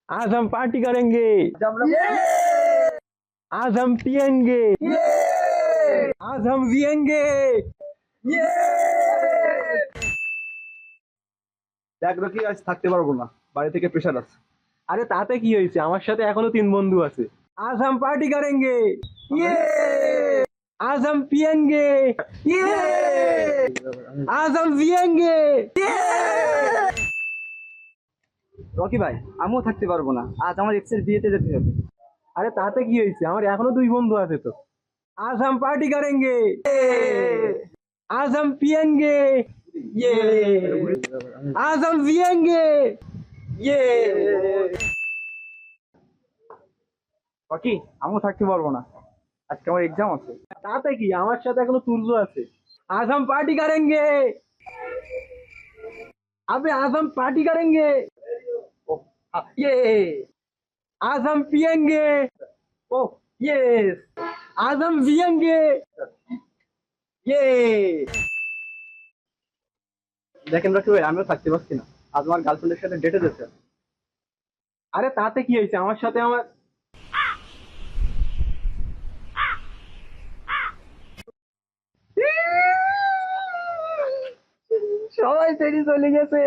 आज हम पार्टी करेंगे। आज हम पियेंगे। आज हम जिएंगे। দেখ রকি, আজ থাকতে পারবো না, বাড়ি থেকে প্রেশার আছে। আরে তাতে কি হয়েছে, আমার সাথে এখনো 3 বন্ধু আছে। आज हम पार्टी करेंगे। आज हम पियेंगे। आज हम जिएंगे। রকি ভাই, আমিও থাকতে পারবো না, আজ আমার এক্সের বিয়েতে যেতে হবে। আরে তাতে কি হয়েছে, আমার এখনো 2 বন্ধু আছে তো। आज हम पार्टी करेंगे। आज हम पियेंगे। आज हम जिएंगे। রকি, আমিও থাকতে পারবো না, আজকে আমার এক্সাম আছে। তাতে কি, আমার সাথে এখনো তুর্য আছে। आज हम पार्टी करेंगे। अबे आज हम पार्टी करेंगे। ये आज हम पियेंगे। ओह यस, आज हम जिएंगे। ये দেখেন রকি ভাই, আমিও থাকতে পারছি না, আজ আমার গার্লফ্রেন্ডের সাথে ডেটে যেতে হবে। আরে তাতে কি হয়েছে, আমার সাথে আমার সবাই সেটি চলে গেছে।